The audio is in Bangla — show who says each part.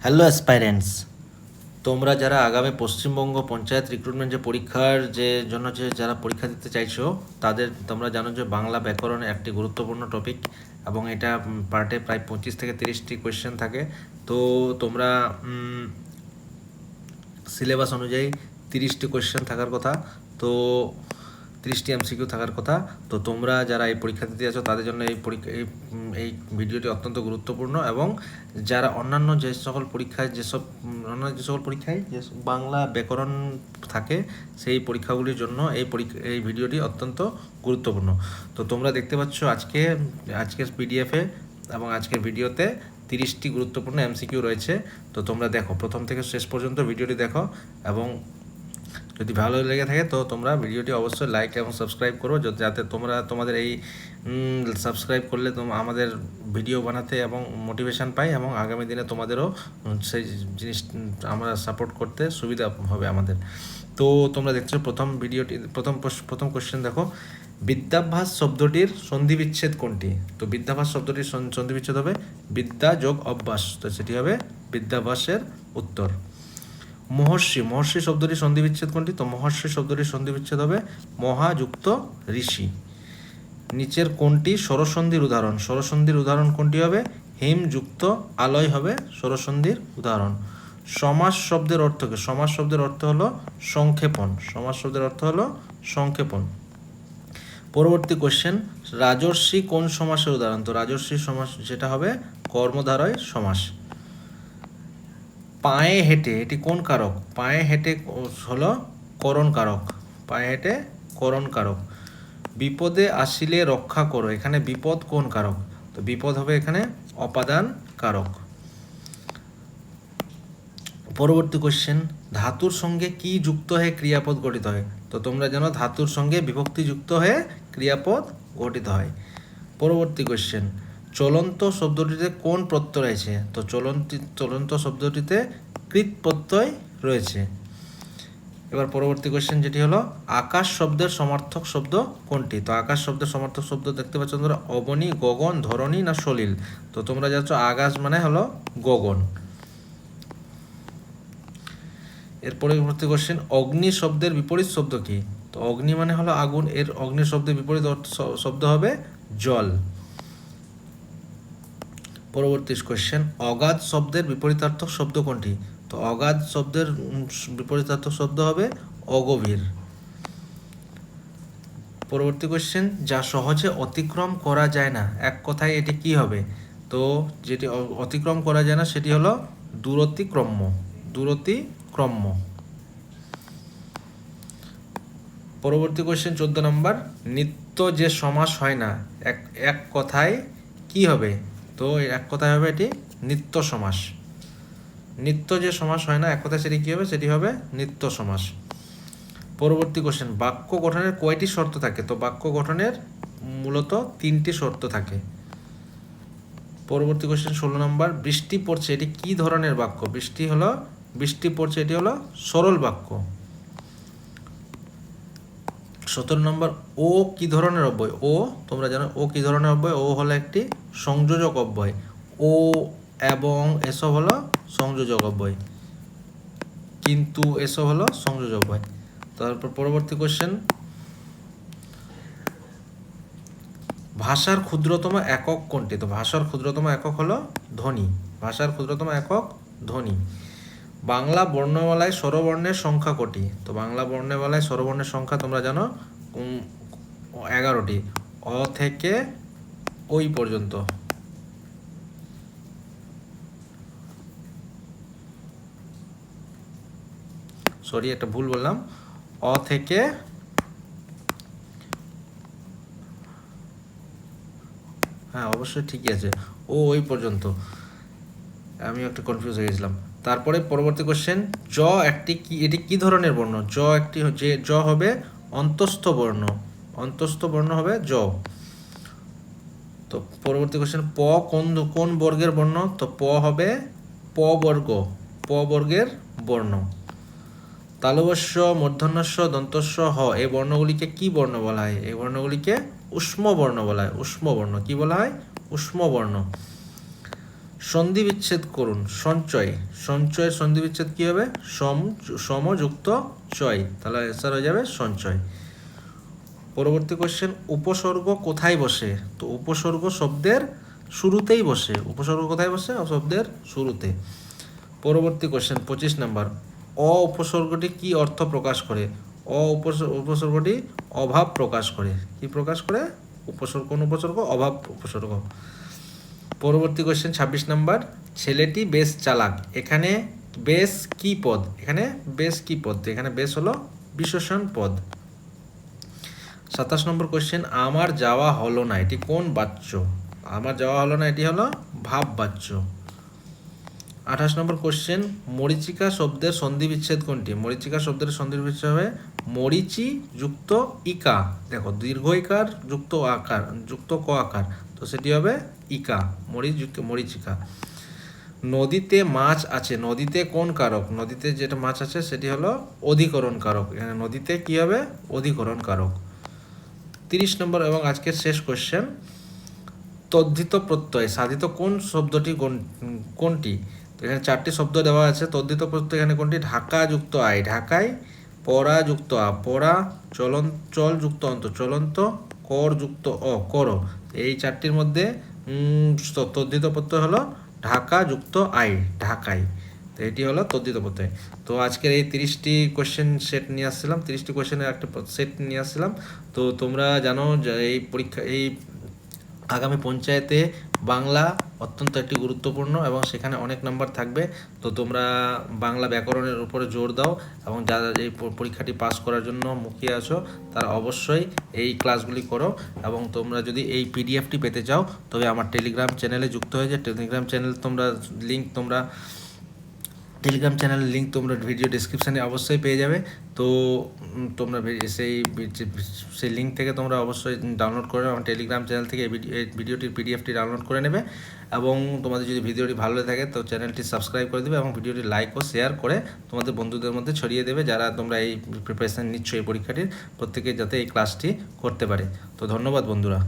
Speaker 1: হ্যালো অ্যাসপাইরেন্টস, তোমরা যারা আগামী পশ্চিমবঙ্গ পঞ্চায়েত রিক্রুটমেন্ট যে পরীক্ষার জন্য যারা পরীক্ষা দিতে চাইছো, তোমরা জানো যে বাংলা ব্যাকরণ একটি গুরুত্বপূর্ণ টপিক এবং এটা পার্টে প্রায় 25 থেকে 30টি কোয়েশ্চেন থাকে। তো তোমরা সিলেবাস অনুযায়ী 30টি কোয়েশ্চেন থাকার কথা, তো 30টি এমসিকিউ থাকার কথা। তো তোমরা যারা এই পরীক্ষা দিতে যাচ্ছ তাদের জন্য এই ভিডিওটি অত্যন্ত গুরুত্বপূর্ণ, এবং যারা অন্যান্য যে সকল পরীক্ষায় যে বাংলা ব্যাকরণ থাকে সেই পরীক্ষাগুলির জন্য এই ভিডিওটি অত্যন্ত গুরুত্বপূর্ণ। তো তোমরা দেখতে পাচ্ছ আজকের পিডিএফে এবং আজকের ভিডিওতে 30টি গুরুত্বপূর্ণ এমসিকিউ রয়েছে। তো তোমরা দেখো, প্রথম থেকে শেষ পর্যন্ত ভিডিওটি দেখো, এবং যদি ভালো লেগে থাকে তো তোমরা ভিডিওটি অবশ্যই লাইক এবং সাবস্ক্রাইব করো, যাতে তোমাদের এই সাবস্ক্রাইব করলে আমাদের ভিডিও বানাতে এবং মোটিভেশন পাই, এবং আগামী দিনে তোমাদেরও সেই জিনিস আমরা সাপোর্ট করতে সুবিধা হবে আমাদের। তো তোমরা দেখছো প্রথম কোশ্চেন দেখো, বিদ্যাভ্যাস শব্দটির সন্ধিবিচ্ছেদ কোনটি? তো বিদ্যাভ্যাস শব্দটির সন্ধিবিচ্ছেদ হবে বিদ্যা যোগ অভ্যাস, তো সেটি হবে বিদ্যাভ্যাসের উত্তর। মহর্ষি শব্দটির সন্ধিবিচ্ছেদ কোনটি? তো মহর্ষি শব্দটির সন্ধিবিচ্ছেদ হবে মহাযুক্ত ঋষি। নিচের কোনটি স্বরসন্ধির উদাহরণ? স্বরসন্ধির উদাহরণ কোনটি হবে? হিম যুক্ত আলয় হবে স্বরসন্ধির উদাহরণ। সমাস শব্দের অর্থ কি? সমাস শব্দের অর্থ হলো সংক্ষেপণ। সমাস শব্দের অর্থ হলো সংক্ষেপণ। পরবর্তী কোশ্চেন, রাজর্ষি কোন সমাসের উদাহরণ? তো রাজর্ষি সমাস যেটা হবে কর্মধারয় সমাস। পায়ে হেঁটে, এটি কোন কারক? পায়ে হেঁটে হলো করণ কারক। পায়ে হেঁটে করণ কারক। বিপদে আসিলে রক্ষা করো, এখানে বিপদ কোন কারক? তো বিপদ হবে এখানে অপাদান কারক। পরবর্তী কোশ্চেন, ধাতুর সঙ্গে কি যুক্ত হয়ে ক্রিয়াপদ গঠিত হয়? তো তোমরা জানো ধাতুর সঙ্গে বিভক্তি যুক্ত হয়ে ক্রিয়াপদ গঠিত হয়। পরবর্তী কোশ্চেন, চলন্ত শব্দটিতে কোন প্রত্যয় রয়েছে? তো চলন্ত শব্দটিতে কৃত প্রত্যয় রয়েছে। এবার পরবর্তী কোশ্চেন যেটি হলো, আকাশ শব্দের সমার্থক শব্দ কোনটি? তো আকাশ শব্দের সমার্থক শব্দ দেখতে পাচ্ছ তোমরা অবনী, গগন, ধরণী না সলিল? তো তোমরা যাচ্ছ আকাশ মানে হলো গগন। এর পরবর্তী কোশ্চেন, অগ্নি শব্দের বিপরীত শব্দ কি? তো অগ্নি মানে হলো আগুন, এর অগ্নি শব্দের বিপরীত শব্দ হবে জল। পরবর্তী কোশ্চেন, অগাধ শব্দের বিপরীতার্থক শব্দ কোনটি? তো অগাধ শব্দের বিপরীতার্থক শব্দ হবে অগভীর। পরবর্তী কোশ্চেন, যা সহজে অতিক্রম করা যায় না, এক কথায় এটি কি হবে? তো যেটি অতিক্রম করা যায় না সেটি হলো দূরতিক্রম্য। দূরতিক্রম্য। পরবর্তী কোশ্চেন 14 নম্বর, নিত্য যে সমাস হয় না, এক কথায় কি হবে? তো এক কথায় হবে এটি নিত্য সমাস। নিত্য যে সমাস হয় না এক কথায় সেটি কী হবে? সেটি হবে নিত্য সমাস। পরবর্তী কোশ্চেন, বাক্য গঠনের কয়টি শর্ত থাকে? তো বাক্য গঠনের মূলত 3টি শর্ত থাকে। পরবর্তী কোশ্চেন 16 নম্বর, বৃষ্টি পড়ছে, এটি কি ধরনের বাক্য? বৃষ্টি পড়ছে এটি হলো সরল বাক্য। 17 নম্বর, ও কি ধরনের অব্যয়? ও তোমরা জানো ও কি ধরনের অব্যয়? ও হলো একটি সংযোজক অব্যয়। ও এবং এসব হলো সংযোজক অব্যয়, কিন্তু এসব হলো সংযোজক অব্যয়। তারপর পরবর্তী কোশ্চেন, ভাষার ক্ষুদ্রতম একক কোনটি? তো ভাষার ক্ষুদ্রতম একক হলো ধ্বনি। ভাষার ক্ষুদ্রতম একক ধ্বনি। বাংলা বর্ণমালায় স্বরবর্ণের সংখ্যা কটি? তো বাংলা বর্ণমালায় স্বরবর্ণের সংখ্যা তোমরা জানো 11টি, অ থেকে ওই পর্যন্ত। সরি, একটা ভুল বললাম, অ থেকে হ্যাঁ অবশ্যই ঠিকই আছে, ও ওই পর্যন্ত, আমি একটা কনফিউজ হয়ে গেছিলাম। তারপরে পরবর্তী কোশ্চেন, এটি কি ধরনের বর্ণ? জ হবে অন্তস্থ বর্ণ। অন্তস্থ বর্ণ হবে জ। তো পরবর্তী কোশ্চেন, প কোন বর্গের বর্ণ? তো প হবে প বর্গের বর্ণ। তালবস্য, মূর্ধন্যস্য, দন্তস্য, হ, এই বর্ণগুলিকে কি বর্ণ বলা হয়? এই বর্ণগুলিকে উষ্ম বর্ণ বলা হয়। উষ্ম বর্ণ কি বলা হয়? উষ্ম বর্ণ। সন্ধি বিচ্ছেদ করুন। সঞ্চয়ের সন্ধি বিচ্ছেদ কী হবে? সমযুক্ত চয়, তাহলে অ্যান্সার হয়ে যাবে সঞ্চয়। পরবর্তী কোশ্চেন, উপসর্গ কোথায় বসে? তো উপসর্গ শব্দের শুরুতেই বসে। উপসর্গ কোথায় বসে? শব্দের শুরুতে। পরবর্তী কোশ্চেন 25 নাম্বার, উপসর্গটি কি অর্থ প্রকাশ করে? উপসর্গটি অভাব প্রকাশ করে। কি প্রকাশ করে? কোন উপসর্গ? অভাব উপসর্গ। পরবর্তী কোশ্চেন 26 নাম্বার, ছেলেটি বেশ চালাক। এখানে বেশ কি পদ? এখানে বেশ কি পদ? এখানে বেশ হলো বিশেষণ পদ। 27 নম্বর কোশ্চেন, আমার যাওয়া হলো না, এটি কোন বাচ্য? আমার যাওয়া হলো না, এটি হলো ভাব বাচ্য। 28 নম্বর কোশ্চেন, মরীচিকা শব্দের সন্ধি বিচ্ছেদ কোনটি? মরীচিকা শব্দের সন্ধি বিচ্ছেদ হবে মরিচি যুক্ত ইকা। দেখো, দীর্ঘ ইকার যুক্ত আকার যুক্ত ক আকার, তো সেটি হবে ইকা, মরিচিকা। নদীতে মাছ আছে, নদীতে কোন কারক? নদীতে যেটা মাছ আছে সেটি হলো অধিকরণ কারক। এখানে নদীতে কি হবে? অধিকরণ কারক। 30 নম্বর এবং আজকের শেষ কোশ্চেন, তদ্ধিত প্রত্যয় সাধিত কোন শব্দটি কোনটি? তো এখানে 4টি শব্দ দেওয়া আছে। তদ্ধিত প্রত্যয় এখানে কোনটি? ঢাকা যুক্ত আই, ঢাকায়। পড়া যুক্ত আ, পড়া। চল যুক্ত অন্ত, চলন্ত। কর যুক্ত অ, কর। এই 4টির মধ্যে তদ্ধিত প্রত্যয় হলো ঢাকা যুক্ত আই, ঢাকায়। তো এটি হলো তদ্ধিত প্রত্যয়। তো আজকের এই 30টি কোশ্চেন সেট নিয়ে আসছিলাম, 30টি কোশ্চেনের একটা সেট নিয়ে আসছিলাম। তো তোমরা জানো যে এই আগামী পঞ্চায়েতে বাংলা অত্যন্ত একটি গুরুত্বপূর্ণ এবং সেখানে অনেক নাম্বার থাকবে। তো তোমরা বাংলা ব্যাকরণের উপরে জোর দাও এবং যারা এই পরীক্ষাটি পাস করার জন্য মুখিয়ে আছো তারা অবশ্যই এই ক্লাসগুলি করো। এবং তোমরা যদি এই পিডিএফটি পেতে চাও তবে আমার টেলিগ্রাম চ্যানেলে যুক্ত হয়ে যায়। টেলিগ্রাম চ্যানেল টেলিগ্রাম চ্যানেলের লিঙ্ক তোমরা ভিডিও ডিসক্রিপশানে অবশ্যই পেয়ে যাবে। তো তোমরা সেই লিঙ্ক থেকে তোমরা অবশ্যই ডাউনলোড করে আমার টেলিগ্রাম চ্যানেল থেকে এই ভিডিওটির পিডিএফটি ডাউনলোড করে নেবে। এবং তোমাদের যদি ভিডিওটি ভালো লাগে তো চ্যানেলটি সাবস্ক্রাইব করে দেবে এবং ভিডিওটি লাইক ও শেয়ার করে তোমাদের বন্ধুদের মধ্যে ছড়িয়ে দেবে, যারা তোমরা এই প্রিপারেশান নিচ্ছ এই পরীক্ষাটির, প্রত্যেকে যাতে এই ক্লাসটি করতে পারে। তো ধন্যবাদ বন্ধুরা।